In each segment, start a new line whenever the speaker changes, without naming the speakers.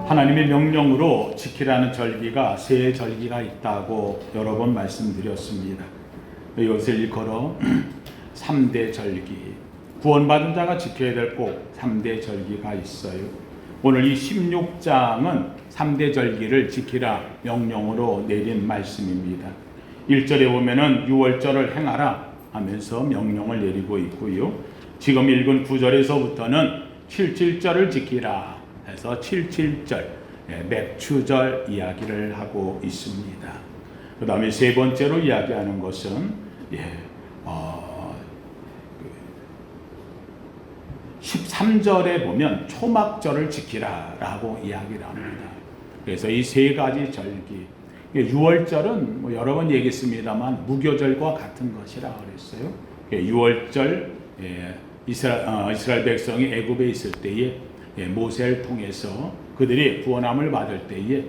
하나님의 명령으로 지키라는 절기가 세 절기가 있다고 여러 번 말씀드렸습니다. 이것을 일컬어 3대 절기, 구원받은 자가 지켜야 될 꼭 3대 절기가 있어요. 오늘 이 16장은 3대 절기를 지키라 명령으로 내린 말씀입니다. 1절에 보면은 6월절을 행하라 하면서 명령을 내리고 있고요. 지금 읽은 9절에서부터는 77절을 지키라 해서 77절 맥추절 이야기를 하고 있습니다. 그 다음에 세 번째로 이야기하는 것은 13절에 보면 초막절을 지키라 라고 이야기를 합니다. 그래서 이 세 가지 절기, 6월절은 여러 번 얘기했습니다만 무교절과 같은 것이라 그랬어요. 6월절 이스라엘 백성이 애굽에 있을 때에 모세를 통해서 그들이 구원함을 받을 때에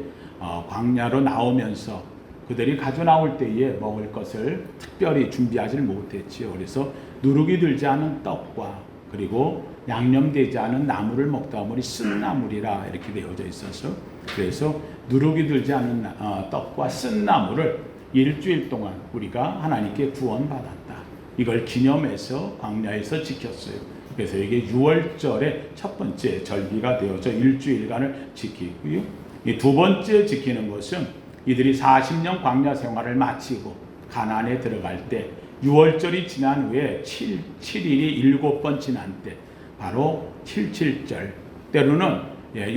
광야로 나오면서 그들이 가져 나올 때에 먹을 것을 특별히 준비하지 못했지요. 그래서 누룩이 들지 않은 떡과 그리고 양념되지 않은 나물을 먹다 보니 쓴 나물이라 이렇게 되어져 있어서, 그래서 누룩이 들지 않은 떡과 쓴 나물을 일주일 동안 우리가 하나님께 구원받았다, 이걸 기념해서 광야에서 지켰어요. 그래서 이게 6월절의 첫 번째 절기가 되어져 일주일간을 지키고요. 이 두 번째 지키는 것은 이들이 40년 광야 생활을 마치고 가나안에 들어갈 때 6월절이 지난 후에 7일이 7번 지난 때 바로 77절, 때로는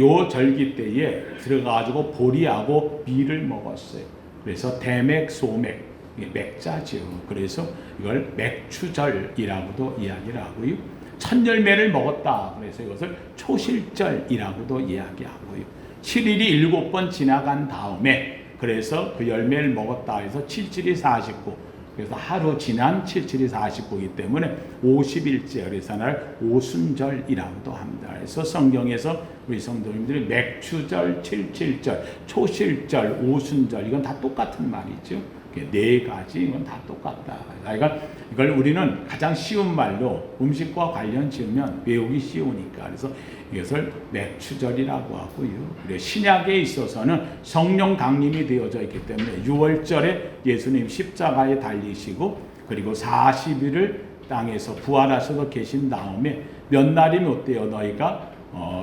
요 절기 때에 들어가가지고 보리하고 밀을 먹었어요. 그래서 대맥, 소맥, 맥자죠. 그래서 이걸 맥추절이라고도 이야기를 하고요. 첫 열매를 먹었다, 그래서 이것을 초실절이라고도 이야기하고요. 7일이 7번 지나간 다음에 그래서 그 열매를 먹었다 해서 7일이 49, 그래서 하루 지난 7일이 49이기 때문에 50일째, 그래서 날 오순절이라고도 합니다. 그래서 성경에서 우리 성도님들이 맥추절, 77절, 초실절, 오순절, 이건 다 똑같은 말이죠. 네 가지, 이건 다 똑같다. 그러니까 이걸 우리는 가장 쉬운 말로 음식과 관련 지으면 외우기 쉬우니까, 그래서 이것을 맥추절이라고 하고요. 그리고 신약에 있어서는 성령 강림이 되어져 있기 때문에 6월절에 예수님 십자가에 달리시고 그리고 40일을 땅에서 부활하셔서 계신 다음에 몇 날이면 어때요? 너희가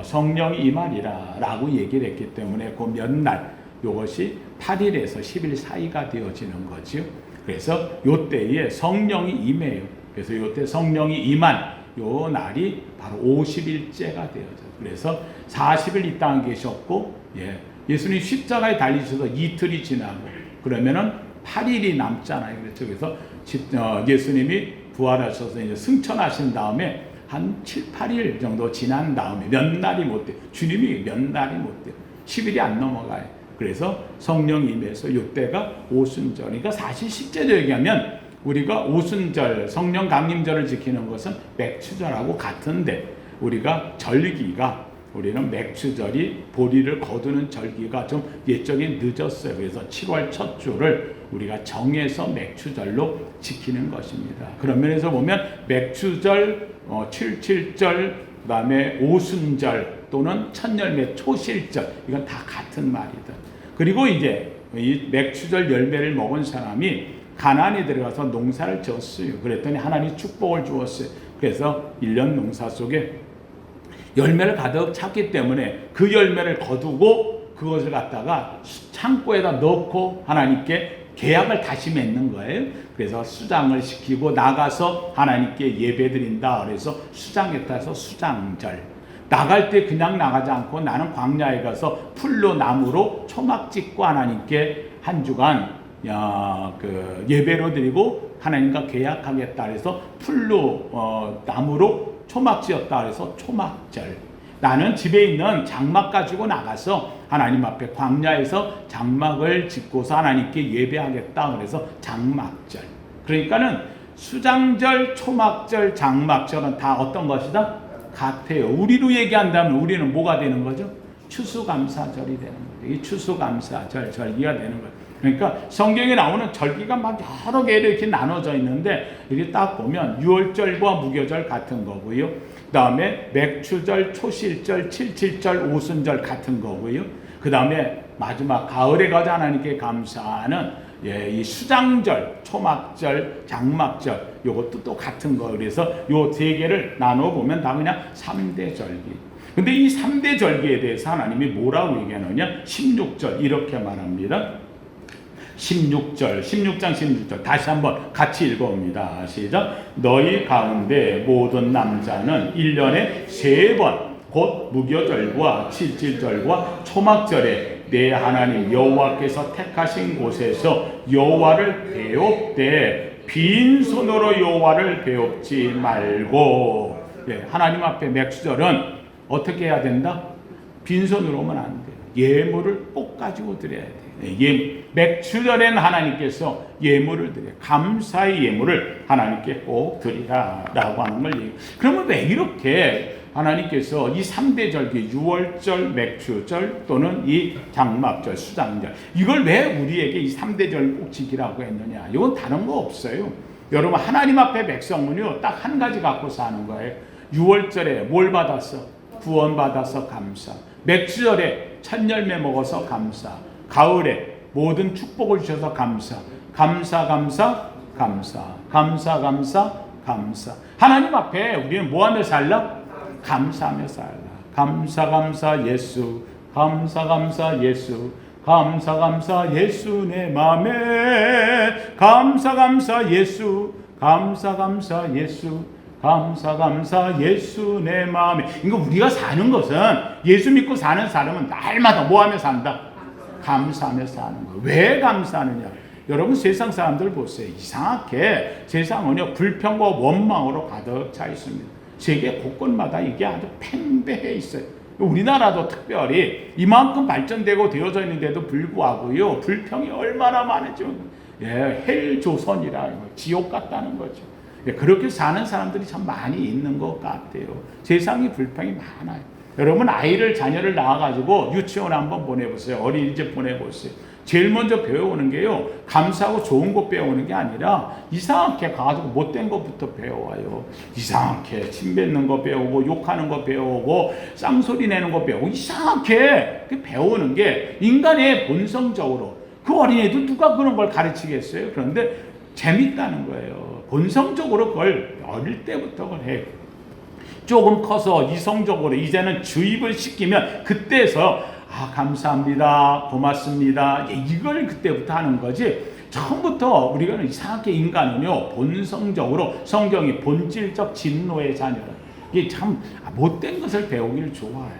성령이 임하리라 라고 얘기를 했기 때문에 그 몇 날, 이것이 8일에서 10일 사이가 되어지는 거죠. 그래서 요때에 성령이 임해요. 그래서 요때 성령이 임한 요 날이 바로 50일째가 되어져요. 그래서 40일 이 땅에 계셨고, 예수님 십자가에 달리셔서 이틀이 지나고 그러면은 8일이 남잖아요. 그렇죠. 그래서 예수님이 부활하셔서 이제 승천하신 다음에 한 7, 8일 정도 지난 다음에 몇 날이 못 돼요. 주님이 몇 날이 못 돼요. 10일이 안 넘어가요. 그래서 성령 임해서 이때가 오순절. 그러니까 사실 실제로 얘기하면 우리가 오순절, 성령 강림절을 지키는 것은 맥추절하고 같은데, 우리가 절기가, 우리는 맥추절이 보리를 거두는 절기가 좀 예적이 늦었어요. 그래서 7월 첫 주를 우리가 정해서 맥추절로 지키는 것입니다. 그런 면에서 보면 맥추절, 77절, 그 다음에 오순절 또는 첫열매 초실절, 이건 다 같은 말이다. 그리고 이제 이 맥추절 열매를 먹은 사람이 가나안에 들어가서 농사를 지었어요. 그랬더니 하나님이 축복을 주었어요. 그래서 1년 농사 속에 열매를 가득 찼기 때문에 그 열매를 거두고 그것을 갖다가 창고에다 넣고 하나님께 계약을 다시 맺는 거예요. 그래서 수장을 시키고 나가서 하나님께 예배드린다. 그래서 수장에 따라서 수장절. 나갈 때 그냥 나가지 않고 나는 광야에 가서 풀로 나무로 초막 짓고 하나님께 한 주간 예배로 드리고 하나님과 계약하겠다. 그래서 풀로 나무로 초막 지었다. 그래서 초막절. 나는 집에 있는 장막 가지고 나가서 하나님 앞에 광야에서 장막을 짓고서 하나님께 예배하겠다. 그래서 장막절. 그러니까는 수장절, 초막절, 장막절은 다 어떤 것이다? 같아요. 우리로 얘기한다면 우리는 뭐가 되는 거죠? 추수감사절이 되는 거죠. 이 추수감사절, 절기가 되는 거예요. 그러니까 성경에 나오는 절기가 막 여러 개로 이렇게 나눠져 있는데 이렇게 딱 보면 유월절과 무교절 같은 거고요. 그 다음에 맥추절, 초실절, 칠칠절, 오순절 같은 거고요. 그 다음에 마지막 가을에 가자 하나님께 감사하는 이 수장절, 초막절, 장막절 요것도 또 같은 거. 그래서 요 세 개를 나눠 보면 다 그냥 3대 절기. 근데 이 3대 절기에 대해서 하나님이 뭐라고 얘기하느냐? 16절 이렇게 말합니다. 16절, 16장 16절 다시 한번 같이 읽어봅니다. 시작. 너희 가운데 모든 남자는 1년에 3번 곧 무교절과 칠칠절과 초막절에 내 하나님 여호와께서 택하신 곳에서 여호와를 배웁되 빈손으로 여호와를 배웁지 말고. 하나님 앞에 맥주절은 어떻게 해야 된다? 빈손으로 오면 안 돼요. 예물을 꼭 가지고 드려야 돼요. 맥주절에는 하나님께서 예물을 드려요. 감사의 예물을 하나님께 꼭 드리라라고 하는 걸 얘기해요. 그러면 왜 이렇게 하나님께서 이 3대 절기, 유월절, 맥주절 또는 이 장막절, 수장절 이걸 왜 우리에게 이 3대 절 꼭 지키라고 했느냐? 이건 다른 거 없어요. 여러분 하나님 앞에 백성은요 딱 한 가지 갖고 사는 거예요. 유월절에 뭘 받았어? 구원 받아서 감사. 맥주절에 첫 열매 먹어서 감사. 가을에 모든 축복을 주셔서 감사. 감사, 감사, 감사. 감사, 감사, 감사. 하나님 앞에 우리는 뭐 하며 살라? 감사하며 살라. 감사, 감사 예수. 감사, 감사 예수. 감사, 감사 예수 내 맘에. 감사, 감사 예수. 감사, 감사 예수. 감사, 감사 예수 내 마음에. 그러니까 우리가 사는 것은 예수 믿고 사는 사람은 날마다 뭐 하며 산다? 감사하며 사는 거예요. 왜 감사하느냐? 여러분 세상 사람들 보세요. 이상하게 세상은요 불평과 원망으로 가득 차 있습니다. 세계 곳곳마다 이게 아주 팽배해 있어요. 우리나라도 특별히 이만큼 발전되고 되어져 있는데도 불구하고요 불평이 얼마나 많은지. 헬조선이라 지옥 같다는 거죠. 그렇게 사는 사람들이 참 많이 있는 것 같아요. 세상에 불평이 많아요. 여러분 자녀를 낳아가지고 유치원 한번 보내보세요. 어린이집 보내보세요. 제일 먼저 배워오는 게요 감사하고 좋은 것 배우는 게 아니라 이상하게 가지고 못된 것부터 배워와요. 이상하게 침 뱉는 거 배우고 욕하는 거 배우고 쌍소리 내는 거 배우고 이상하게 배우는 게 인간의 본성적으로. 그 어린애도 누가 그런 걸 가르치겠어요? 그런데 재밌다는 거예요. 본성적으로 그걸 어릴 때부터 그걸 해요. 조금 커서 이성적으로 이제는 주입을 시키면 그때서 감사합니다, 고맙습니다 이걸 그때부터 하는 거지. 처음부터 우리가 이상하게 인간은요 본성적으로 성경이 본질적 진노의 자녀라. 이게 참 못된 것을 배우기를 좋아해.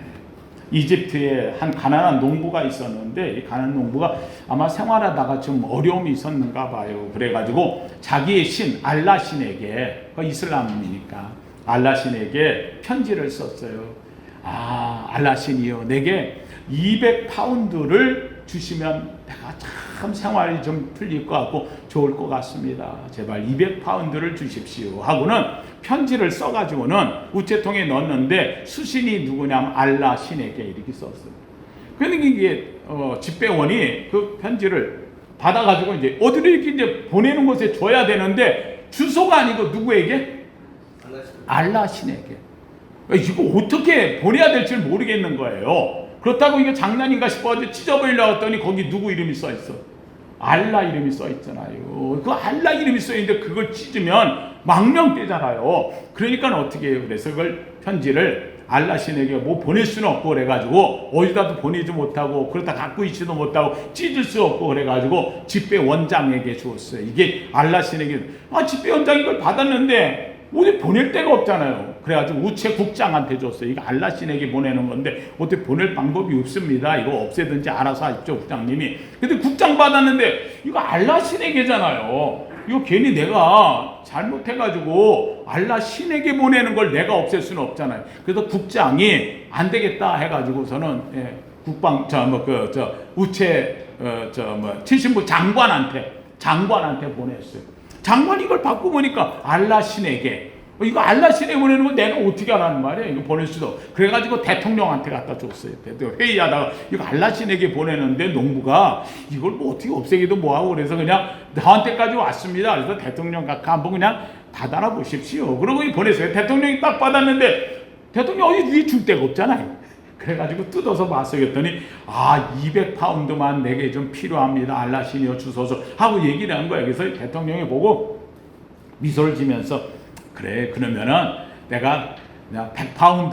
이집트에 한 가난한 농부가 있었는데 이 가난한 농부가 아마 생활하다가 좀 어려움이 있었는가 봐요. 그래가지고 자기의 신 알라 신에게, 이슬람이니까 알라 신에게 편지를 썼어요. 알라 신이요, 내게 200파운드를 주시면 내가 참 생활이 좀 풀릴 것 같고 좋을 것 같습니다. 제발 200파운드를 주십시오 하고는 편지를 써가지고는 우체통에 넣었는데 수신이 누구냐면 알라 신에게 이렇게 썼어요. 그러니까 이게 집배원이 그 편지를 받아가지고 이제 어디로 이렇게 이제 보내는 곳에 줘야 되는데 주소가 아니고 누구에게? 알라 신에게. 이거 어떻게 보내야 될지 모르겠는 거예요. 그렇다고 이게 장난인가 싶어가지고 찢어버리려고 했더니 거기 누구 이름이 써있어? 알라 이름이 써있잖아요. 그 알라 이름이 써있는데 그걸 찢으면 망명되잖아요. 그러니까 어떻게 해요? 그래서 그걸 편지를 알라 신에게 뭐 보낼 수는 없고 그래가지고 어디다도 보내지 못하고 그러다 갖고 있지도 못하고 찢을 수 없고 그래가지고 집배 원장에게 주었어요. 이게 알라 신에게 집배 원장이 이걸 받았는데 어디 보낼 데가 없잖아요. 그래가지고 우체국장한테 줬어요. 이거 알라 신에게 보내는 건데 어떻게 보낼 방법이 없습니다. 이거 없애든지 알아서 하십시오, 국장님이. 근데 국장 받았는데 이거 알라 신에게잖아요. 이거 괜히 내가 잘못해가지고 알라 신에게 보내는 걸 내가 없앨 수는 없잖아요. 그래서 국장이 안 되겠다 해가지고서는 국방 우체 칠신부 장관한테 보냈어요. 장관이 이걸 받고 보니까 알라 신에게 이거 알라시내 보내는 거 내가 어떻게 하라는 말이야. 이거 보낼 수도. 그래가지고 대통령한테 갖다 줬어요. 회의하다가 이거 알라시내게 보내는데 농부가 이걸 뭐 어떻게 없애기도 뭐하고 그래서 그냥 나한테까지 왔습니다. 그래서 대통령 각하 한번 그냥 받아라 보십시오. 그러고 보냈어요. 대통령이 딱 받았는데 대통령 어디 위에 줄 데가 없잖아요. 그래가지고 뜯어서 봤어요. 그랬더니 200파운드만 내게 좀 필요합니다. 알라시니어 주소서 하고 얘기를 한 거예요. 그래서 대통령이 보고 미소를 지면서 그래 그러면은 내가 100파운드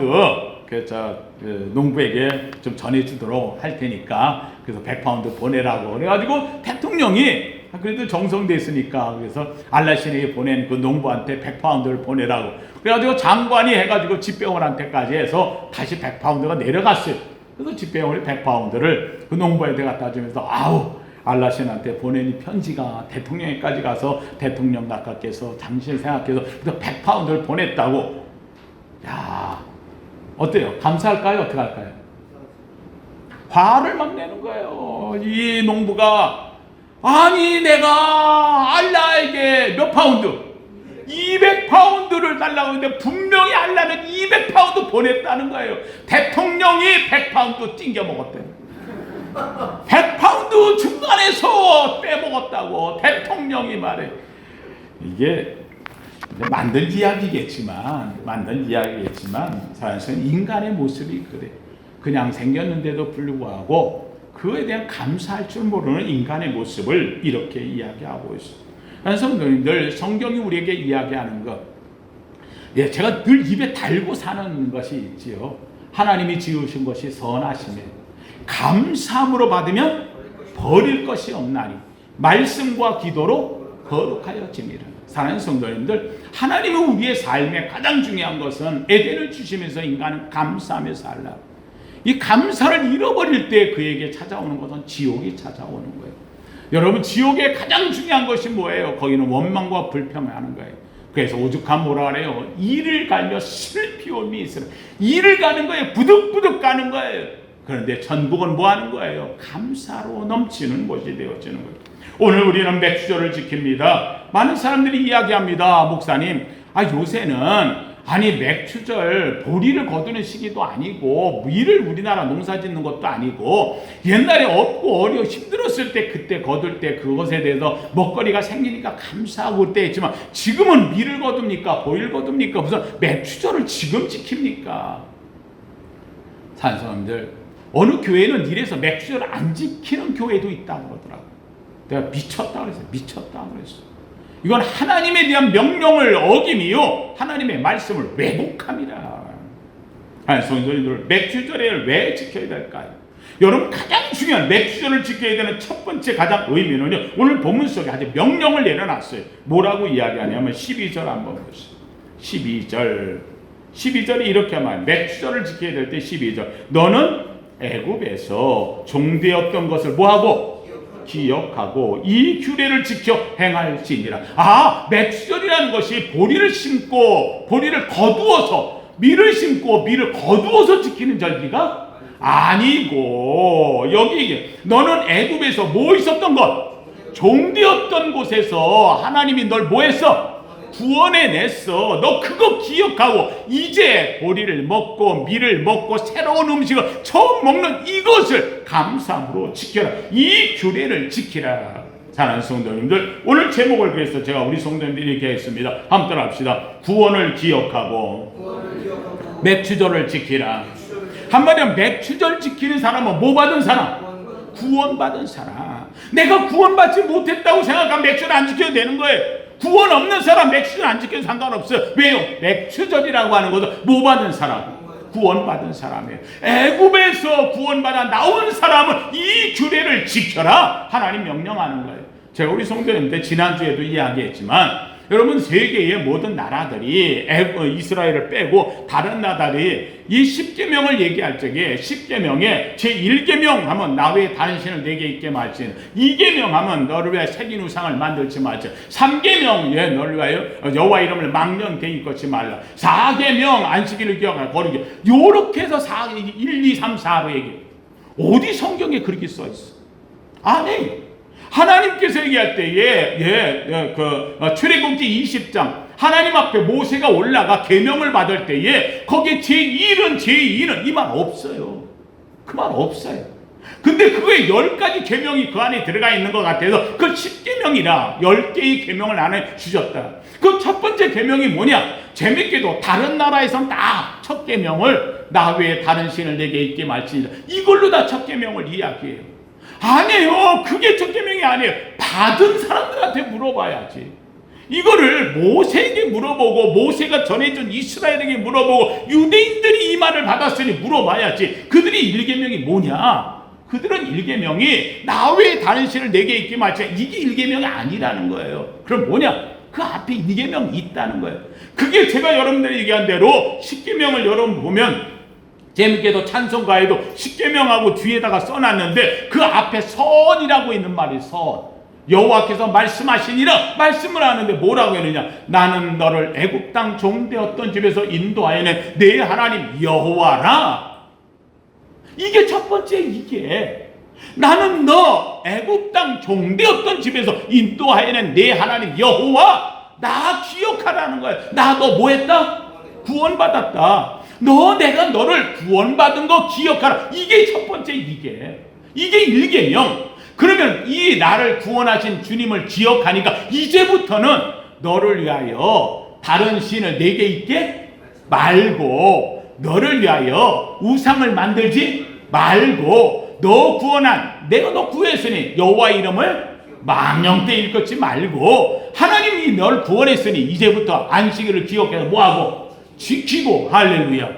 그 농부에게 좀 전해주도록 할 테니까 그래서 100파운드 보내라고 그래가지고 대통령이 그래도 정성됐으니까 그래서 알라시네에 보낸 그 농부한테 100파운드를 보내라고 그래가지고 장관이 해가지고 집배원한테까지 해서 다시 100파운드가 내려갔어요. 그래서 집배원이 100파운드를 그 농부한테 갖다 주면서 아우 알라신한테 보낸 편지가 대통령에까지 가서 대통령 각하께서 당신을 생각해서 100파운드를 보냈다고. 야 어때요? 감사할까요? 어떻게 할까요? 화를 막 내는 거예요. 이 농부가 아니 내가 알라에게 몇 파운드? 200파운드를 달라고 했는데 분명히 알라는 200파운드 보냈다는 거예요. 대통령이 100파운드 띵겨 먹었대요. 100파운드 중간에서 빼먹었다고 대통령이 말해. 이게 만든 이야기겠지만 사실은 인간의 모습이 그래. 그냥 생겼는데도 불구하고 그에 대한 감사할 줄 모르는 인간의 모습을 이렇게 이야기하고 있어요. 성도님들, 성경이 우리에게 이야기하는 것, 제가 늘 입에 달고 사는 것이 있지요. 하나님이 지으신 것이 선하시며 감사함으로 받으면 버릴 것이 없나니 말씀과 기도로 거룩하여지니라. 사랑하는 성도님들, 하나님은 우리의 삶에 가장 중요한 것은 에덴을 주시면서 인간은 감사하며 살라. 이 감사를 잃어버릴 때 그에게 찾아오는 것은 지옥이 찾아오는 거예요. 여러분, 지옥의 가장 중요한 것이 뭐예요? 거기는 원망과 불평을 하는 거예요. 그래서 오죽하면 뭐라 그래요? 이를 갈며 슬피 옴이 있으라. 이를 가는 거예요. 부득부득 가는 거예요. 그런데 천국은 뭐 하는 거예요? 감사로 넘치는 곳이 되어지는 거예요. 오늘 우리는 맥주절을 지킵니다. 많은 사람들이 이야기합니다. 목사님, 요새는 맥주절 보리를 거두는 시기도 아니고 밀을 우리나라 농사 짓는 것도 아니고 옛날에 없고 어려 힘들었을 때 그때 거둘 때 그것에 대해서 먹거리가 생기니까 감사하고 그때 했지만 지금은 밀을 거둡니까? 보리를 거둡니까? 무슨 맥주절을 지금 지킵니까? 사람들, 어느 교회는 이래서 맥주절을 안 지키는 교회도 있다고 그러더라고요. 내가 미쳤다 그랬어요. 미쳤다 그랬어요. 이건 하나님에 대한 명령을 어김이요 하나님의 말씀을 왜곡함이라. 성도님들, 맥주절을 왜 지켜야 될까요? 여러분, 가장 중요한 맥주절을 지켜야 되는 첫 번째 가장 의미는요, 오늘 본문 속에 아주 명령을 내려놨어요. 뭐라고 이야기하냐면 12절 한번 보시죠. 12절이 이렇게 말해요. 맥주절을 지켜야 될 때 12절, 너는 애굽에서 종되었던 것을 뭐하고? 기억하고 이 규례를 지켜 행할지니라. 맥주절이라는 것이 보리를 심고 보리를 거두어서 밀을 심고 밀을 거두어서 지키는 절기가 아니고, 여기 너는 애굽에서 뭐 있었던 것? 종되었던 곳에서 하나님이 널 뭐 했어? 구원해냈어. 너 그거 기억하고 이제 보리를 먹고 밀을 먹고 새로운 음식을 처음 먹는 이것을 감사함으로 지켜라. 이 규례를 지키라. 사랑하는 성도님들, 오늘 제목을 그래서 제가 우리 성도님들이 이렇게 했습니다. 한번 따라합시다. 구원을 기억하고 맥주절을 지키라. 한마디로 맥주절 지키는 사람은 뭐 받은 사람? 구원받은 사람. 내가 구원받지 못했다고 생각하면 맥주를 안 지켜도 되는 거예요. 구원 없는 사람 맥주절 안 지켜도 상관없어요. 왜요? 맥주절이라고 하는 것은 뭐 받은 사람? 구원받은 사람이에요. 애굽에서 구원받아 나온 사람은 이 규례를 지켜라. 하나님 명령하는 거예요. 제가 우리 성도님들 지난주에도 이야기했지만, 여러분, 세계의 모든 나라들이 이스라엘을 빼고 다른 나라들이 이 10계명을 얘기할 적에 10계명에 제1계명 하면 나 외에 다른 신을 내게 있게 말지, 2계명 하면 너를 위하여 새긴 우상을 만들지 말지, 3계명 너를 위하여 여호와 이름을 망령되이 걷지 말라, 4계명 안식일을 기억하라 거룩히, 요렇게 해서 1, 2, 3, 4로 얘기해. 어디 성경에 그렇게 써 있어? 아니, 하나님께서 얘기할 때에 출애굽기 20장 하나님 앞에 모세가 올라가 계명을 받을 때에 거기에 제1은 이 말 없어요. 그 말 없어요. 근데 그거에 10가지 계명이 그 안에 들어가 있는 것 같아서 그걸 10계명이라 10개의 계명을 안에 주셨다. 그 첫 번째 계명이 뭐냐? 재밌게도 다른 나라에선 다 첫 계명을 나 외에 다른 신을 내게 있게 말지니라 이걸로 다 첫 계명을 이야기해요. 아니에요. 그게 첫 계명이 아니에요. 받은 사람들한테 물어봐야지. 이거를 모세에게 물어보고 모세가 전해준 이스라엘에게 물어보고 유대인들이 이 말을 받았으니 물어봐야지. 그들이 1계명이 뭐냐? 그들은 1계명이 나 외에 다른 신을 내게 있게 말지 이게 1계명이 아니라는 거예요. 그럼 뭐냐? 그 앞에 2계명이 있다는 거예요. 그게 제가 여러분들이 얘기한 대로 10계명을 여러분 보면 재밌게도 찬송가에도 10계명하고 뒤에다가 써놨는데 그 앞에 선이라고 있는 말이 선. 여호와께서 말씀하시니라 말씀을 하는데 뭐라고 했느냐? 나는 너를 애굽 땅 종되었던 집에서 인도하여낸 내 하나님 여호와라. 이게 첫 번째. 이게 나는 너 애굽 땅 종되었던 집에서 인도하여낸 내 하나님 여호와 나 기억하라는 거야. 나 너 뭐 했다? 구원받았다. 내가 너를 구원받은 거 기억하라. 이게 첫 번째. 이게 1계명. 그러면 이 나를 구원하신 주님을 기억하니까 이제부터는 너를 위하여 다른 신을 내게 있게 말고 너를 위하여 우상을 만들지 말고 너 구원한 내가 너 구했으니 여호와 이름을 망령때 일컫지 말고 하나님이 너를 구원했으니 이제부터 안식일을 기억해서 뭐하고 지키고 할렐루야.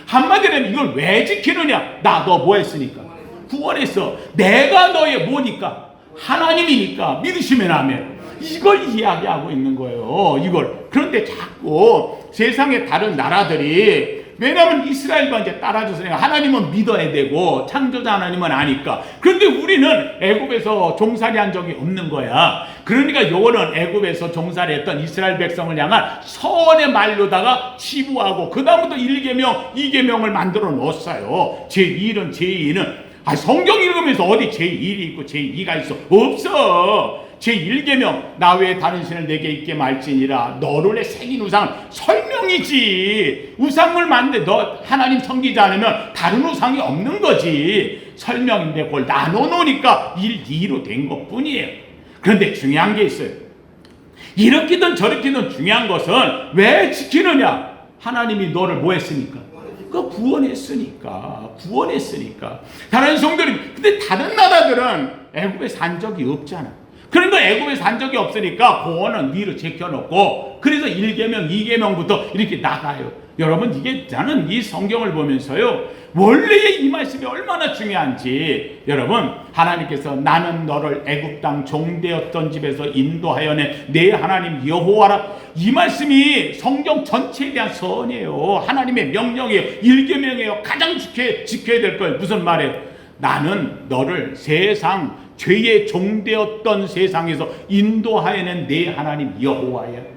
한마디로 하면 이걸 왜 지키느냐? 나 너 뭐 했으니까 구원했어. 내가 너의 뭐니까? 하나님이니까 믿으시면 아멘. 이걸 이야기하고 있는 거예요. 이걸. 그런데 자꾸 세상의 다른 나라들이 왜냐하면 이스라엘과 이제 따라줬으니까 하나님은 믿어야 되고 창조자 하나님은 아니까. 그런데 우리는 애굽에서 종살이 한 적이 없는 거야. 그러니까 요거는 애굽에서 종살이했던 이스라엘 백성을 향한 선의 말로다가 치부하고 그 다음부터 1계명, 2계명을 만들어 놓았어요. 제1은 제2는 성경 읽으면서 어디 제1이 있고 제2가 있어? 없어. 제1계명 나 외에 다른 신을 내게 있게 말지니라. 너를 새긴 우상은 설명이지. 우상을 만들 너 하나님 섬기지 않으면 다른 우상이 없는 거지. 설명인데 그걸 나눠놓으니까 1, 2로 된 것뿐이에요. 그런데 중요한 게 있어요. 이렇게든 저렇게든 중요한 것은 왜 지키느냐? 하나님이 너를 뭐 했으니까? 구원했으니까. 다른 성들이 근데 다른 나라들은 애굽에 산 적이 없잖아. 그러니까 애굽에 산 적이 없으니까 구원은 위로 제껴놓고 그래서 1계명, 2계명부터 이렇게 나가요. 여러분 이게 나는 이 성경을 보면서요 원래의 이 말씀이 얼마나 중요한지 여러분 하나님께서 나는 너를 애굽 땅 종되었던 집에서 인도하여낸 내 하나님 여호와라. 이 말씀이 성경 전체에 대한 선이에요. 하나님의 명령이에요. 1계명이에요. 가장 지켜야 될 거예요. 무슨 말이에요? 나는 너를 세상 죄의 종되었던 세상에서 인도하여낸 내 하나님 여호와야.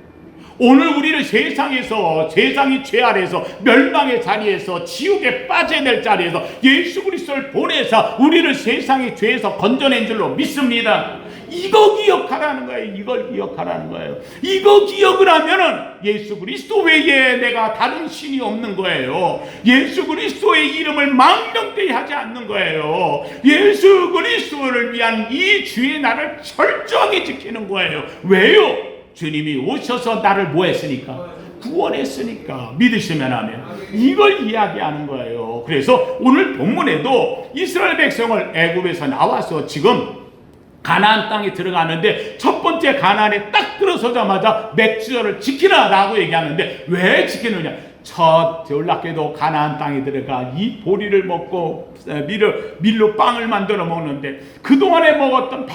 오늘 우리를 세상이 죄 아래에서 멸망의 자리에서 지옥에 빠져야 될 자리에서 예수 그리스도를 보내서 우리를 세상의 죄에서 건져낸 줄로 믿습니다. 이거 기억하라는 거예요. 이걸 기억하라는 거예요. 이거 기억을 하면은 예수 그리스도 외에 내가 다른 신이 없는 거예요. 예수 그리스도의 이름을 망령되이 하지 않는 거예요. 예수 그리스도를 위한 이 주의 나를 철저하게 지키는 거예요. 왜요? 주님이 오셔서 나를 뭐 했으니까? 구원했으니까. 믿으시면 하면 이걸 이야기하는 거예요. 그래서 오늘 본문에도 이스라엘 백성을 애굽에서 나와서 지금 가나안 땅에 들어가는데 첫 번째 가나안에 딱 들어서자마자 맥주절을 지키라라고 얘기하는데 왜 지키느냐? 첫 놀랍게도 가나안 땅에 들어가 이 보리를 먹고 밀로 빵을 만들어 먹는데 그동안에 먹었던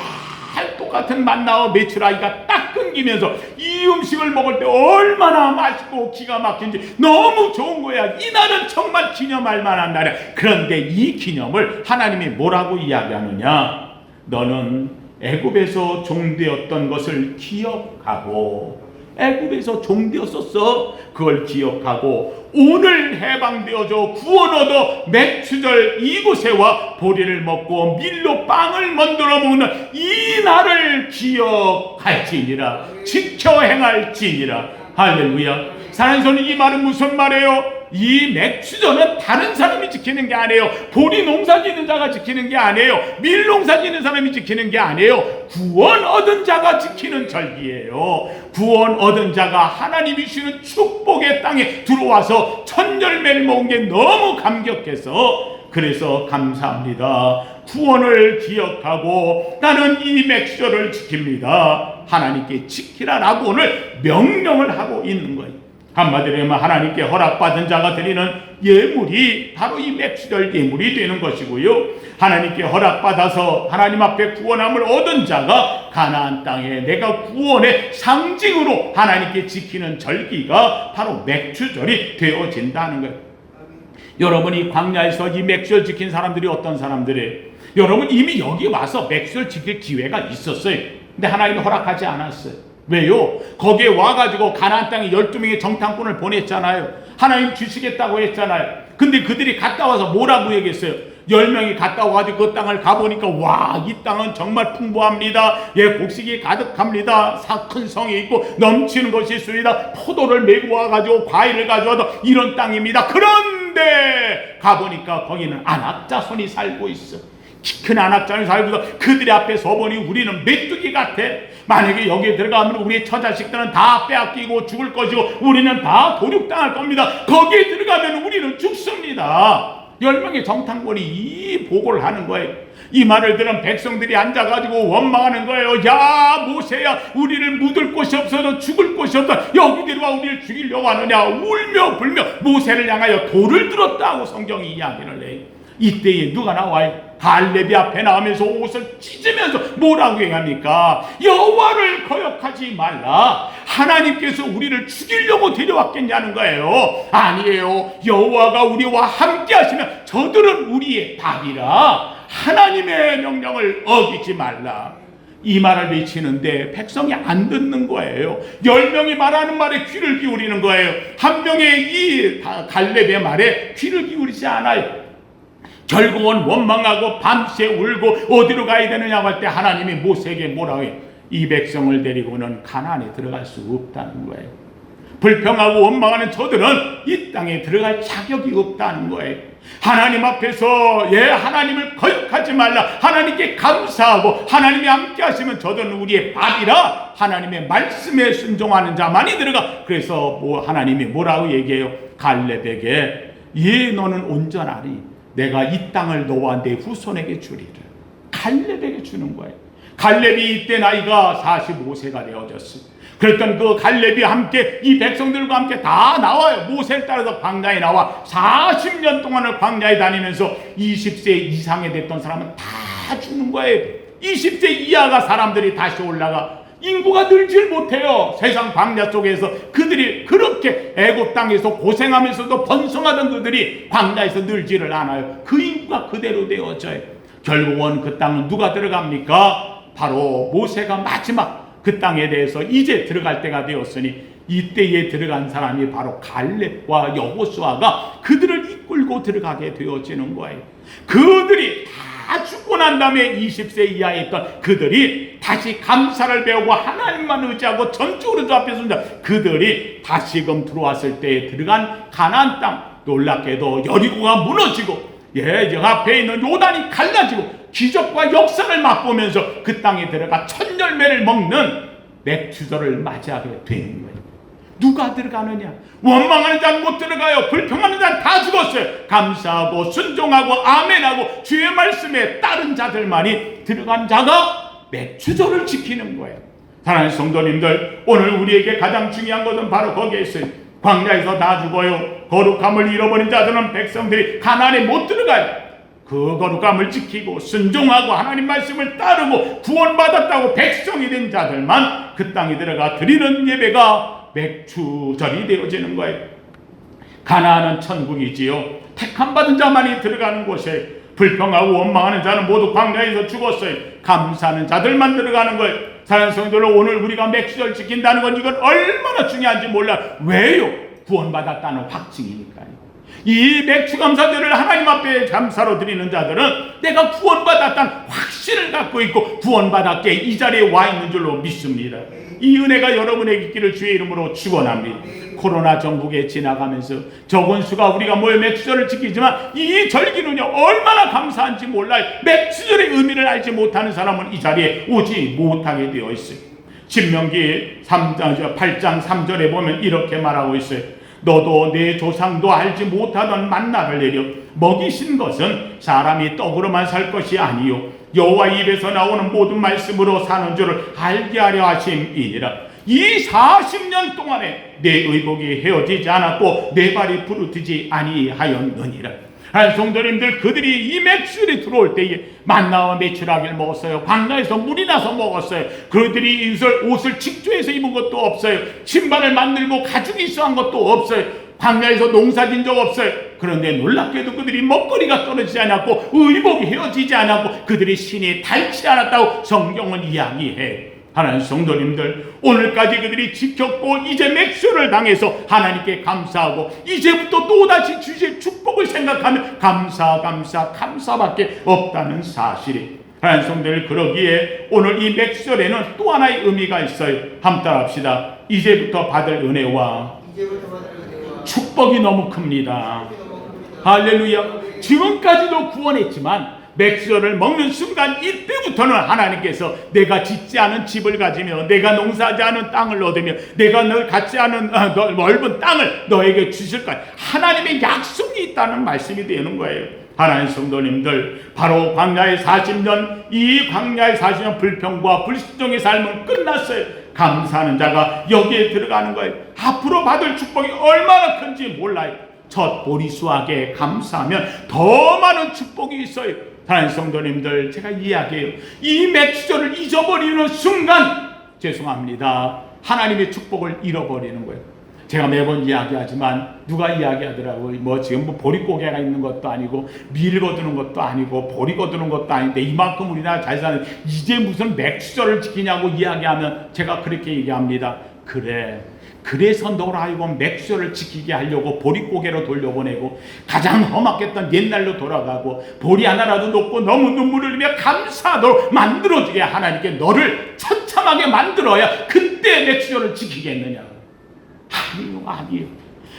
똑같은 만나와 메추라기가 딱 끊기면서 이 음식을 먹을 때 얼마나 맛있고 기가 막힌지 너무 좋은 거야. 이날은 정말 기념할 만한 날이야. 그런데 이 기념을 하나님이 뭐라고 이야기하느냐? 너는 애굽에서 종되었던 것을 기억하고 애굽에서 종되었었어. 그걸 기억하고 오늘 해방되어져 구원 얻어 맥추절 이곳에 와 보리를 먹고 밀로 빵을 만들어 먹는 이 날을 기억할지니라. 지켜 행할지니라. 할렐루야. 사랑하는 성도님, 이 말은 무슨 말이에요? 이 맥추절은 다른 사람이 지키는 게 아니에요. 보리 농사 짓는 자가 지키는 게 아니에요. 밀 농사 짓는 사람이 지키는 게 아니에요. 구원 얻은 자가 지키는 절기예요. 구원 얻은 자가 하나님이 주시는 축복의 땅에 들어와서 첫 열매를 먹은 게 너무 감격해서, 그래서 감사합니다. 구원을 기억하고 나는 이 맥주절을 지킵니다. 하나님께 지키라라고 오늘 명령을 하고 있는 거예요. 한마디로 하면 하나님께 허락받은 자가 드리는 예물이 바로 이 맥주절 예물이 되는 것이고요. 하나님께 허락받아서 하나님 앞에 구원함을 얻은 자가 가나안 땅에 내가 구원의 상징으로 하나님께 지키는 절기가 바로 맥주절이 되어진다는 거예요. 여러분이 광야에서 이 맥주절 지킨 사람들이 어떤 사람들이에요? 여러분 이미 여기 와서 맥주절 지킬 기회가 있었어요. 근데 하나님이 허락하지 않았어요. 왜요? 거기에 와가지고 가나안 땅에 12명의 정탐꾼을 보냈잖아요. 하나님 주시겠다고 했잖아요. 근데 그들이 갔다 와서 뭐라고 얘기했어요? 10명이 갔다 와가지고 그 땅을 가보니까 와, 이 땅은 정말 풍부합니다. 예, 곡식이 가득합니다. 큰 성이 있고 넘치는 것이 있습니다. 포도를 메고 와가지고 과일을 가져와도 이런 땅입니다. 그런데 가보니까 거기는 안악자손이 살고 있어. 키 큰 안악자손이 살고 있어. 그들의 앞에 서보니 우리는 메뚜기 같아. 만약에 여기에 들어가면 우리의 처자식들은 다 빼앗기고 죽을 것이고 우리는 다 도륙당할 겁니다. 거기에 들어가면 우리는 죽습니다. 10명의 정탐꾼이 이 보고를 하는 거예요. 이 말을 들은 백성들이 앉아가지고 원망하는 거예요. 야, 모세야, 우리를 묻을 곳이 없어서 죽을 곳이 없어. 여기 들어와 우리를 죽이려고 하느냐. 울며 불며 모세를 향하여 돌을 들었다고 성경이 이야기를 해요. 이때에 누가 나와요? 갈렙이 앞에 나오면서 옷을 찢으면서 뭐라고 얘기합니까? 여호와를 거역하지 말라. 하나님께서 우리를 죽이려고 데려왔겠냐는 거예요. 아니에요. 여호와가 우리와 함께 하시면 저들은 우리의 답이라. 하나님의 명령을 어기지 말라. 이 말을 외치는데 백성이 안 듣는 거예요. 10명이 말하는 말에 귀를 기울이는 거예요. 한 명의 이 갈렙의 말에 귀를 기울이지 않아요. 결국은 원망하고 밤새 울고 어디로 가야 되느냐고 할 때 하나님이 모세에게 뭐라고 해요? 이 백성을 데리고는 가나안에 들어갈 수 없다는 거예요. 불평하고 원망하는 저들은 이 땅에 들어갈 자격이 없다는 거예요. 하나님 앞에서 하나님을 거역하지 말라. 하나님께 감사하고 하나님이 함께 하시면 저들은 우리의 밥이라. 하나님의 말씀에 순종하는 자만이 들어가. 그래서 하나님이 뭐라고 얘기해요? 갈렙에게 너는 온전하리. 내가 이 땅을 너와 내 후손에게 주리라. 갈렙에게 주는 거예요. 갈렙이 이때 나이가 45세가 되어졌어요. 그랬던 그 갈렙이 함께 이 백성들과 함께 다 나와요. 모세를 따라서 광야에 나와 40년 동안을 광야에 다니면서 20세 이상이 됐던 사람은 다 죽는 거예요. 20세 이하가 사람들이 다시 올라가 인구가 늘질 못해요. 세상 광야 속에서 그들이 그렇게 애굽 땅에서 고생하면서도 번성하던 그들이 광야에서 늘지를 않아요. 그 인구가 그대로 되어져요. 결국은 그 땅은 누가 들어갑니까? 바로 모세가 마지막 그 땅에 대해서 이제 들어갈 때가 되었으니 이때에 들어간 사람이 바로 갈렙과 여호수아가 그들을 이끌고 들어가게 되어지는 거예요. 그들이 다 죽고 난 다음에 20세 이하에 있던 그들이 다시 감사를 배우고 하나님만 의지하고 전적으로 주 앞에 선자 그들이 다시금 들어왔을 때 들어간 가나안 땅, 놀랍게도 여리고가 무너지고 앞에 있는 요단이 갈라지고 기적과 역사를 맛보면서 그 땅에 들어가 첫 열매를 먹는 맥주절을 맞이하게 되는 거예요. 누가 들어가느냐? 원망하는 자는 못 들어가요. 불평하는 자는 다 죽었어요. 감사하고 순종하고 아멘하고 주의 말씀에 따른 자들만이 들어간 자가 맥주절을 지키는 거예요. 사랑하는 성도님들, 오늘 우리에게 가장 중요한 것은 바로 거기에 있어요. 광야에서 다 죽어요. 거룩함을 잃어버린 자들은 백성들이 가나안에 못 들어가요. 그 거룩함을 지키고 순종하고 하나님 말씀을 따르고 구원받았다고 백성이 된 자들만 그 땅에 들어가 드리는 예배가 맥주절이 되어지는 거예요. 가나안은 천국이지요. 택함받은 자만이 들어가는 곳에 불평하고 원망하는 자는 모두 광야에서 죽었어요. 감사하는 자들만 들어가는 거예요. 사랑하는 성도들, 오늘 우리가 맥주절을 지킨다는 건 이건 얼마나 중요한지 몰라. 왜요? 구원받았다는 확증이니까요. 이 맥주 감사들을 하나님 앞에 감사로 드리는 자들은 내가 구원받았다는 확신을 갖고 있고 구원받았기에 이 자리에 와 있는 줄로 믿습니다. 이 은혜가 여러분에게 있기를 주의 이름으로 축원합니다. 코로나 전국에 지나가면서 적은 수가 우리가 모여 맥주절을 지키지만 이 절기는요 얼마나 감사한지 몰라요. 맥주절의 의미를 알지 못하는 사람은 이 자리에 오지 못하게 되어 있어요. 신명기 8장 3절에 보면 이렇게 말하고 있어요. 너도 내 조상도 알지 못하던 만나를 내려 먹이신 것은 사람이 떡으로만 살 것이 아니요 여호와 입에서 나오는 모든 말씀으로 사는 줄을 알게 하려 하심이니라. 이 40년 동안에 내 의복이 헤어지지 않았고 내 발이 부르트지 아니하였느니라. 성도님들, 그들이 이 맥주에 들어올 때에 만나와 메추라기를 먹었어요. 광야에서 물이 나서 먹었어요. 그들이 옷을 직조해서 입은 것도 없어요. 신발을 만들고 가죽이 있어 한 것도 없어요. 광야에서 농사진 적 없어요. 그런데 놀랍게도 그들이 먹거리가 떨어지지 않았고 의복이 헤어지지 않았고 그들이 신이 닳지 않았다고 성경은 이야기해요. 하나님 성도님들, 오늘까지 그들이 지켰고 이제 맥주를 당해서 하나님께 감사하고 이제부터 또다시 주실 축복을 생각하면 감사밖에 없다는 사실이. 하나님 성도들, 그러기에 오늘 이 맥주절에는 또 하나의 의미가 있어요. 함께 따라합시다. 이제부터 받을 은혜와 축복이 너무 큽니다. 할렐루야. 지금까지도 구원했지만 맥주절을 먹는 순간 이때부터는 하나님께서 내가 짓지 않은 집을 가지며 내가 농사하지 않은 땅을 얻으며 내가 널 갖지 않은 넓은 땅을 너에게 주실 거야. 하나님의 약속이 있다는 말씀이 되는 거예요. 하나님 성도님들, 바로 광야의 40년, 이 광야의 40년 불평과 불신종의 삶은 끝났어요. 감사하는 자가 여기에 들어가는 거예요. 앞으로 받을 축복이 얼마나 큰지 몰라요. 첫 보리수확에 감사하면 더 많은 축복이 있어요. 하나님 성도님들, 제가 이야기해요. 이 맥주절을 잊어버리는 순간 죄송합니다, 하나님의 축복을 잃어버리는 거예요. 제가 매번 이야기하지만 누가 이야기하더라고요. 지금 보릿고개가 있는 것도 아니고 밀 거두는 것도 아니고 보리 거두는 것도 아닌데 이만큼 우리나라 잘 사는 이제 무슨 맥주절을 지키냐고 이야기하면 제가 그렇게 얘기합니다. 그래서 너를 하여금 맥주를 지키게 하려고 보릿고개로 돌려보내고 가장 험악했던 옛날로 돌아가고 보리 하나라도 놓고 너무 눈물을 흘리며 감사하도록 만들어주게 하나님께 너를 처참하게 만들어야 그때 맥주를 지키겠느냐. 아니요.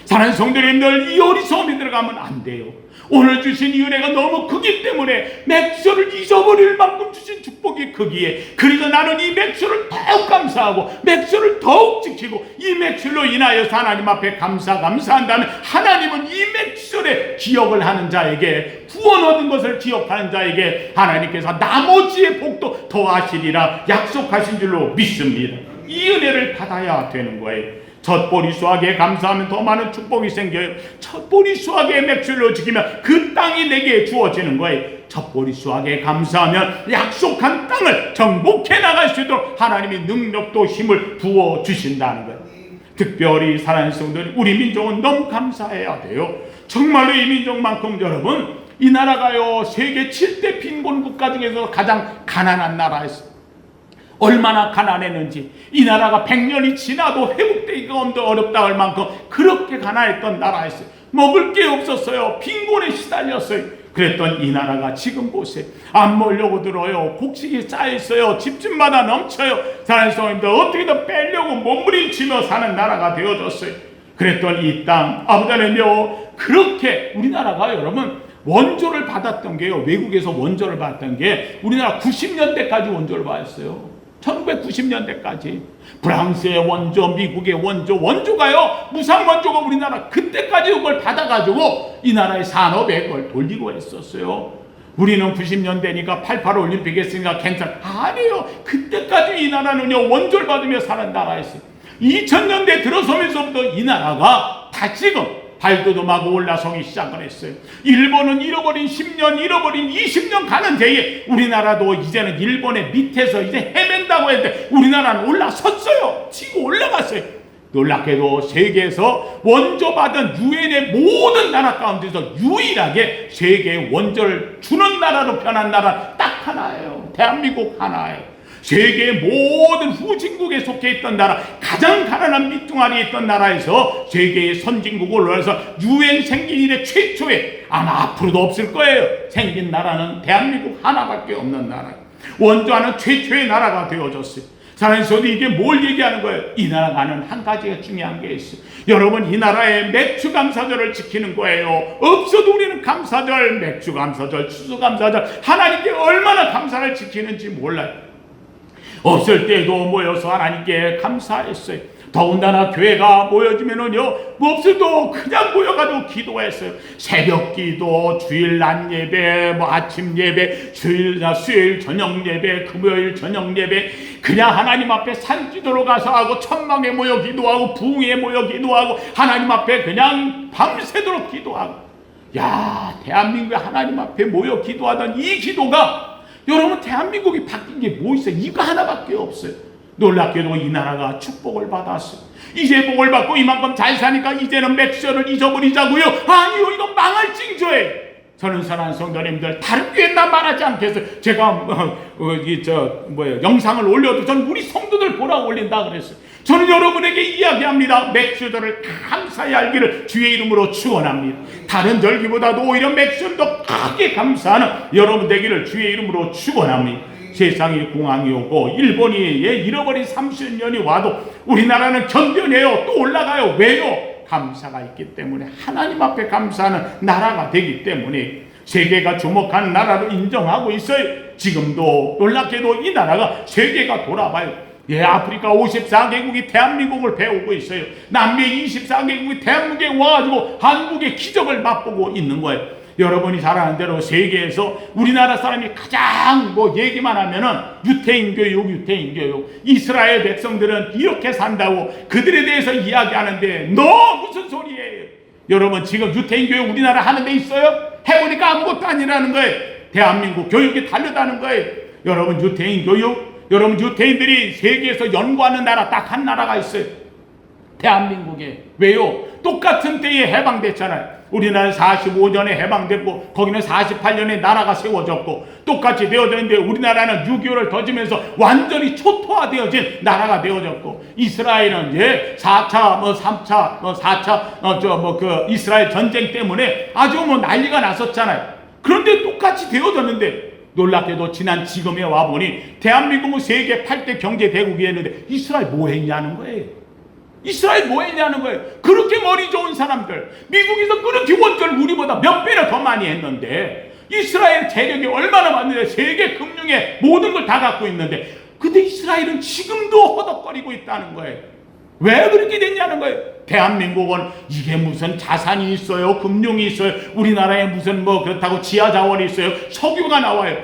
사랑하는 성도님들, 이 어리석음이 들어가면 안 돼요. 오늘 주신 이 은혜가 너무 크기 때문에 맥주를 잊어버릴 만큼 주신 축복이 크기에, 그래서 나는 이 맥주를 더욱 감사하고 맥주를 더욱 지키고 이 맥주로 인하여서 하나님 앞에 감사한다면 하나님은 이 맥주에 기억을 하는 자에게, 구원 얻은 것을 기억하는 자에게 하나님께서 나머지의 복도 더하시리라 약속하신 줄로 믿습니다. 이 은혜를 받아야 되는 거예요. 첫 보리 수확에 감사하면 더 많은 축복이 생겨요. 첫 보리 수확에 맥주를 지키면 그 땅이 내게 주어지는 거예요. 첫 보리 수확에 감사하면 약속한 땅을 정복해 나갈 수 있도록 하나님이 능력도 힘을 부어주신다는 거예요. 특별히 사랑하는 성도들, 우리 민족은 너무 감사해야 돼요. 정말로 이 민족만큼 여러분, 이 나라가요 세계 7대 빈곤 국가 중에서 가장 가난한 나라였어요. 얼마나 가난했는지, 이 나라가 100년이 지나도 회복되기가 어렵다 할 만큼 그렇게 가난했던 나라였어요. 먹을 게 없었어요. 빈곤에 시달렸어요. 그랬던 이 나라가 지금 보세요. 안 먹으려고 들어요. 곡식이 쌓여있어요. 집집마다 넘쳐요. 사랑하는 성도님들, 어떻게든 빼려고 몸부림치며 사는 나라가 되어졌어요. 그랬던 이 땅, 아버지는요 그렇게 우리나라가 여러분 원조를 받았던 게요, 외국에서 원조를 받았던 게 우리나라 90년대까지 원조를 받았어요. 1990년대까지 프랑스의 원조, 미국의 원조가요, 무상 원조가 우리나라 그때까지 그걸 받아가지고 이 나라의 산업에 그걸 돌리고 했었어요. 우리는 90년대니까 88 올림픽 했으니까 아니에요. 그때까지 이 나라는요 원조를 받으며 사는 나라였어요. 2000년대 들어서면서부터 이 나라가 다시금 발돋움하고 올라서기 시작을 했어요. 일본은 잃어버린 10년, 잃어버린 20년 가는 데에 우리나라도 이제는 일본의 밑에서 이제 헤맨다고 했는데 우리나라는 올라섰어요. 치고 올라갔어요. 놀랍게도 세계에서 원조받은 유엔의 모든 나라 가운데서 유일하게 세계에 원조를 주는 나라로 변한 나라 딱 하나예요. 대한민국 하나예요. 세계의 모든 후진국에 속해 있던 나라, 가장 가난한 밑둥아리에 있던 나라에서 세계의 선진국을 올라서 유엔 생긴 이래 최초의, 아마 앞으로도 없을 거예요, 생긴 나라는 대한민국 하나밖에 없는 나라, 원조하는 최초의 나라가 되어졌어요. 사랑하는 성도, 이게 뭘 얘기하는 거예요? 이 나라가는 한 가지가 중요한 게 있어요. 여러분, 이 나라의 맥주감사절을 지키는 거예요. 없어도 우리는 감사절, 맥주감사절, 추수감사절, 하나님께 얼마나 감사를 지키는지 몰라요. 없을 때도 모여서 하나님께 감사했어요. 더군다나 교회가 모여지면은요, 없어도 그냥 모여가지고 기도했어요. 새벽 기도, 주일 낮 예배, 아침 예배, 수요일 저녁 예배, 금요일 저녁 예배, 그냥 하나님 앞에 산지도로 가서 하고, 천막에 모여 기도하고, 부흥에 모여 기도하고, 하나님 앞에 그냥 밤새도록 기도하고. 야, 대한민국에 하나님 앞에 모여 기도하던 이 기도가, 여러분, 대한민국이 바뀐 게 뭐 있어요? 이거 하나밖에 없어요. 놀랍게도 이 나라가 축복을 받았어요. 이제 복을 받고 이만큼 잘 사니까 이제는 맥주를 잊어버리자고요? 아니요, 이건 망할 징조예요. 저는 사랑하는 성도님들, 다른 교회 나 말하지 않겠어요. 제가 영상을 올려도 저는 우리 성도들 보라고 올린다 그랬어요. 저는 여러분에게 이야기합니다. 맥주들을 감사히 알기를 주의 이름으로 축원합니다. 다른 절기보다도 오히려 맥주를 더 크게 감사하는 여러분 되기를 주의 이름으로 축원합니다. 세상에 공황이 오고 일본이 잃어버린 30년이 와도 우리나라는 견뎌내요. 또 올라가요. 왜요? 감사가 있기 때문에, 하나님 앞에 감사하는 나라가 되기 때문에 세계가 주목하는 나라로 인정하고 있어요. 지금도 놀랍게도 이 나라가 세계가 돌아봐요. 아프리카 54개국이 대한민국을 배우고 있어요. 남미 24개국이 대한민국에 와가지고 한국의 기적을 맛보고 있는 거예요. 여러분이 잘 아는 대로 세계에서 우리나라 사람이 가장 얘기만 하면은 유태인 교육, 이스라엘 백성들은 이렇게 산다고 그들에 대해서 이야기하는데, 너 무슨 소리예요? 여러분, 지금 유태인 교육 우리나라 하는 데 있어요? 해보니까 아무것도 아니라는 거예요. 대한민국 교육이 다르다는 거예요. 여러분, 유태인 교육, 여러분, 유태인들이 세계에서 연구하는 나라 딱 한 나라가 있어요. 대한민국에. 왜요? 똑같은 때에 해방됐잖아요. 우리나라는 45년에 해방됐고, 거기는 48년에 나라가 세워졌고, 똑같이 되어졌는데, 우리나라는 6.25를 터지면서 완전히 초토화되어진 나라가 되어졌고, 이스라엘은 4차, 3차, 4차, 이스라엘 전쟁 때문에 아주 난리가 났었잖아요. 그런데 똑같이 되어졌는데, 놀랍게도 지금에 와보니, 대한민국은 세계 8대 경제대국이 했는데, 이스라엘 뭐 했냐는 거예요. 이스라엘 뭐 했냐는 거예요. 그렇게 머리 좋은 사람들, 미국에서 그렇게 원조를 우리보다 몇 배나 더 많이 했는데, 이스라엘 재력이 얼마나 많은데, 세계 금융의 모든 걸 다 갖고 있는데, 근데 이스라엘은 지금도 허덕거리고 있다는 거예요. 왜 그렇게 됐냐는 거예요. 대한민국은 이게 무슨 자산이 있어요, 금융이 있어요, 우리나라에 무슨 그렇다고 지하 자원이 있어요, 석유가 나와요.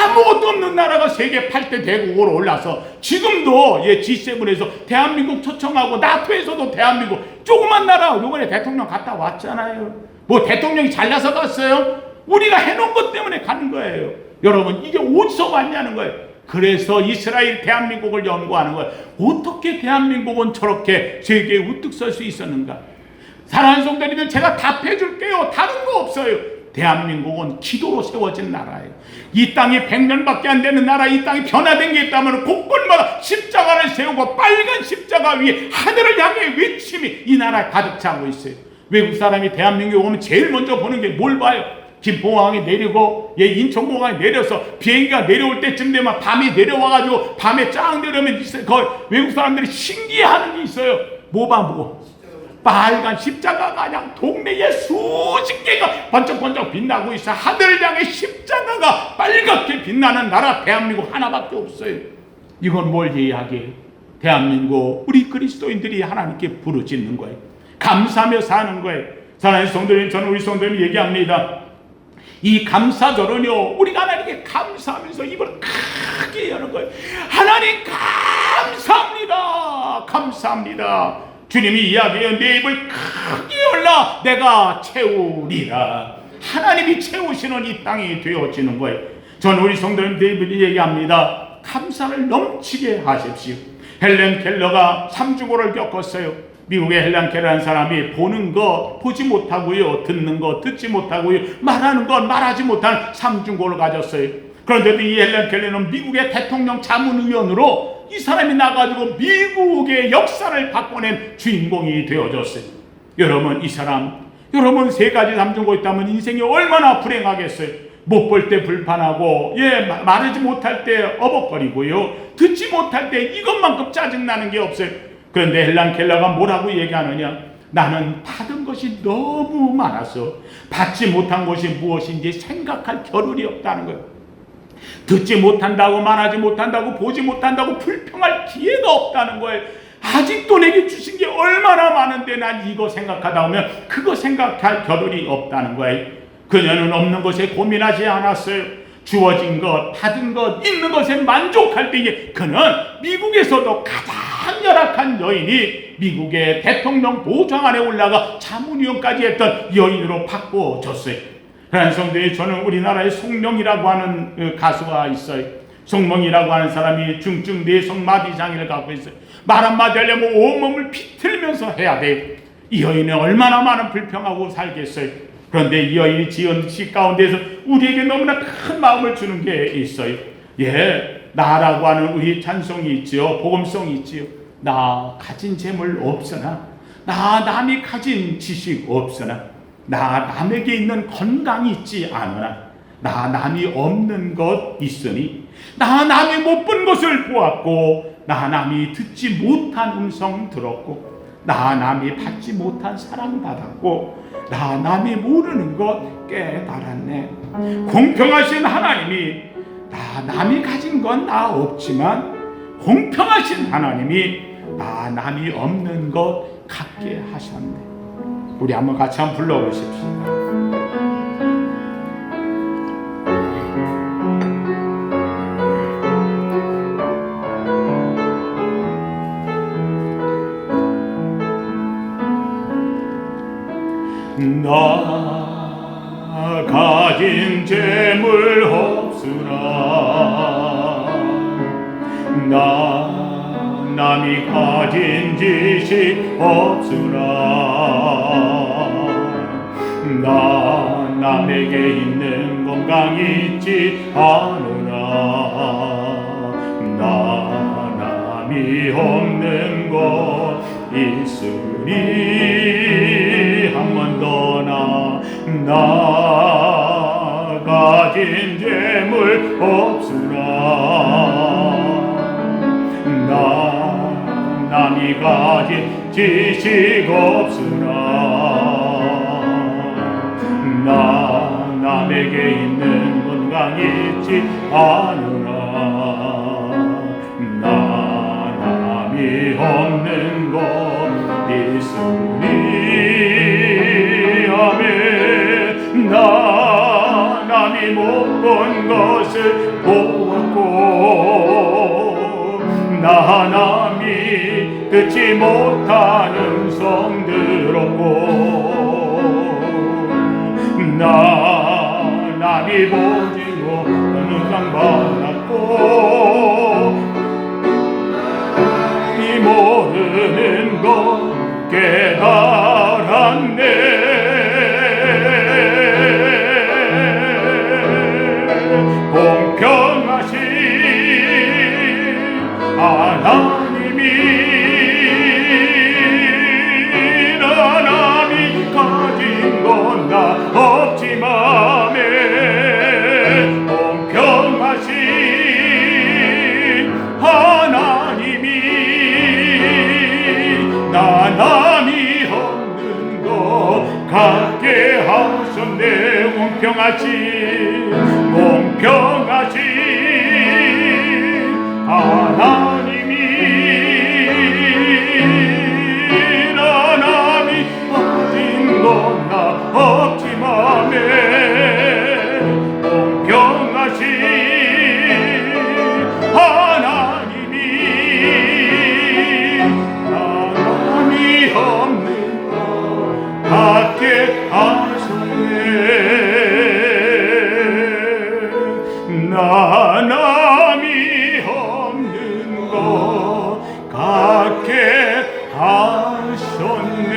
아무것도 없는 나라가 세계 8대 대국으로 올라서 지금도 G7에서 대한민국 초청하고, 나토에서도 대한민국 조그만 나라 요번에 대통령 갔다 왔잖아요. 대통령이 잘나서 갔어요? 우리가 해놓은 것 때문에 가는 거예요. 여러분, 이게 어디서 왔냐는 거예요. 그래서 이스라엘 대한민국을 연구하는 거예요. 어떻게 대한민국은 저렇게 세계에 우뚝 설 수 있었는가? 사랑하는 성도님들, 제가 답해 줄게요. 다른 거 없어요. 대한민국은 기도로 세워진 나라예요. 이 땅이 100년밖에 안 되는 나라, 이 땅이 변화된 게 있다면 곳곳마다 십자가를 세우고 빨간 십자가 위에 하늘을 향해 외침이 이 나라에 가득 차고 있어요. 외국 사람이 대한민국에 오면 제일 먼저 보는 게 뭘 봐요? 김포공항에 내리고 인천공항에 내려서 비행기가 내려올 때쯤 되면 밤에 내려와가지고 밤에 쫙 내려오면 외국 사람들이 신기해하는 게 있어요. 뭐 빨간 십자가가 그냥 동네에 수십 개가 번쩍번쩍 빛나고 있어. 하늘을 향해 십자가가 빨갛게 빛나는 나라 대한민국 하나밖에 없어요. 이건 뭘 이야기해요? 대한민국 우리 그리스도인들이 하나님께 부르짖는 거예요. 감사하며 사는 거예요. 사랑하는 성도님, 저는 우리 성도님 얘기합니다. 이 감사절은요, 우리가 하나님께 감사하면서 입을 크게 여는 거예요. 하나님 감사합니다. 감사합니다. 주님이 이야기해요. 내 입을 크게 열라 내가 채우리라. 하나님이 채우시는 이 땅이 되어지는 거예요. 저는 우리 성도님들이 얘기합니다. 감사를 넘치게 하십시오. 헬렌 켈러가 삼중고를 겪었어요. 미국의 헬렌 켈러라는 사람이 보는 거 보지 못하고요, 듣는 거 듣지 못하고요, 말하는 건 말하지 못하는 삼중고를 가졌어요. 그런데도 이 헬렌 켈러는 미국의 대통령 자문위원으로 이 사람이 나가지고 미국의 역사를 바꿔낸 주인공이 되어졌어요. 여러분, 이 사람, 여러분 세 가지 남주고 있다면 인생이 얼마나 불행하겠어요. 못 볼 때 불판하고, 말하지 못할 때 어벅거리고요, 듣지 못할 때 이것만큼 짜증나는 게 없어요. 그런데 헬렌 켈러가 뭐라고 얘기하느냐? 나는 받은 것이 너무 많아서 받지 못한 것이 무엇인지 생각할 겨를이 없다는 거예요. 듣지 못한다고, 말하지 못한다고, 보지 못한다고 불평할 기회가 없다는 거예요. 아직도 내게 주신 게 얼마나 많은데 난 이거 생각하다 보면 그거 생각할 겨를이 없다는 거예요. 그녀는 없는 것에 고민하지 않았어요. 주어진 것, 받은 것, 있는 것에 만족할 때에 그는 미국에서도 가장 열악한 여인이 미국의 대통령 보좌 안에 올라가 자문위원까지 했던 여인으로 바꿔줬어요. 성도에, 저는 우리나라에 송명이라고 하는 가수가 있어요. 송명이라고 하는 사람이 중증 뇌성마비 장애를 갖고 있어요. 말 한마디 하려면 온몸을 비틀면서 해야 돼요. 이 여인은 얼마나 많은 불평하고 살겠어요. 그런데 이 여인이 지은 시 가운데서 우리에게 너무나 큰 마음을 주는 게 있어요. 나라고 하는 우리 찬송이 있지요. 복음송이 있지요. 나 가진 재물 없으나, 나 남이 가진 지식 없으나, 나 남에게 있는 건강이 있지 않으나, 나 남이 없는 것 있으니, 나 남이 못 본 것을 보았고, 나 남이 듣지 못한 음성 들었고, 나 남이 받지 못한 사랑 받았고, 나 남이 모르는 것 깨달았네. 공평하신 하나님이, 나 남이 가진 건 나 없지만 공평하신 하나님이 나 남이 없는 것 갖게 하셨네. 우리 한번 같이 한번 불러보십시오. 나 가진 재물 없으나, 나 남이 가진 지식 없으나, 나 남에게 있는 건강 있지 않으나, 나 남이 없는 것 있으니, 한 번 더 나 가진 재물 없으나, 나 남이 가진 지식 없으나, 나 남에게 있는 건강 있지 않으나, 나 남이 없는 것 있으니, 아멘. 나 남이 못 본 것을 보았고, 나 남이 듣지 못한 음성 들었고, 나 남이 보지 못한 음성 받았고, 이 모르는 것 깨달았네. 공평하신 하나님이, 나 남이 가진 건 나 없지만, 공평하신 하나님이, 나 남이 없는 것 갖게 하셨네. 공평하신 하나님이, 나 남이 가진 건 나 없지만, 공평하신 하나님이, 나 남이 없는 것 갖게 하셨네. 나 남이 없는 것 갖게 하셨네.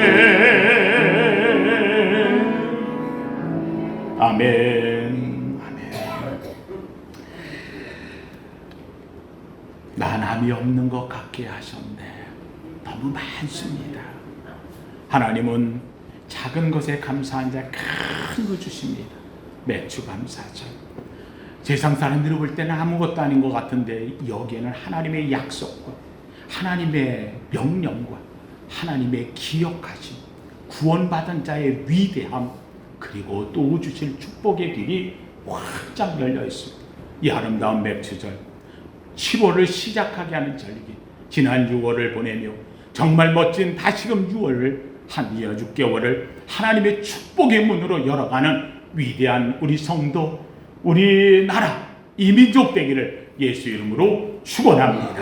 아멘. 아멘. 남이 없는 것 같게 하셨네. 너무 많습니다. 하나님은 작은 것에 감사한 자 큰 거 주십니다. 매주 감사죠. 세상 사람들이 볼 때는 아무것도 아닌 것 같은데 여기에는 하나님의 약속과 하나님의 명령과 하나님의 기억하심, 구원받은 자의 위대함, 그리고 또 주실 축복의 길이 확장 열려 있습니다. 이 아름다운 맥주절 7월을 시작하게 하는 절기, 지난 6월을 보내며 정말 멋진 다시금 6월을 한 6개월을 하나님의 축복의 문으로 열어가는 위대한 우리 성도, 우리나라 이민족 되기를 예수 이름으로 축원합니다.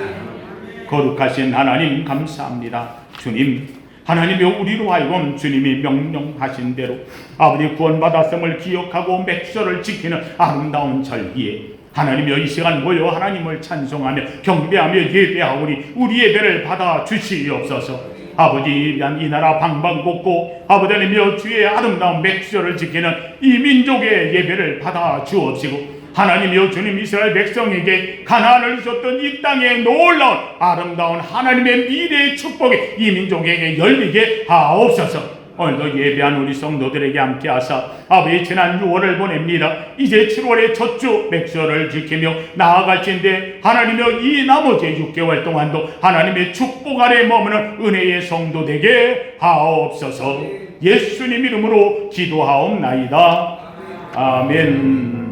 거룩하신 하나님 감사합니다. 주님, 하나님이여 우리로 하여금 주님이 명령하신 대로 아버지 구원받았음을 기억하고 맥주절을 지키는 아름다운 절기에 하나님이여 이 시간 모여 하나님을 찬송하며 경배하며 예배하오니 우리 예배를 받아 주시옵소서. 아버지 이 나라 방방곡곡 아버지 하나님이여 주의 아름다운 맥주절을 지키는 이 민족의 예배를 받아 주옵시고 하나님이여 주님 이스라엘 백성에게 가나안을 주셨던 이 땅의 놀라운 아름다운 하나님의 미래의 축복이 이 민족에게 열리게 하옵소서. 오늘도 예배한 우리 성도들에게 함께 하사 아버지 지난 6월을 보냅니다. 이제 7월의 첫 주 맥주절을 지키며 나아갈진데 하나님이여 이 나머지 6개월 동안도 하나님의 축복 아래 머무는 은혜의 성도 되게 하옵소서. 예수님 이름으로 기도하옵나이다. 아멘.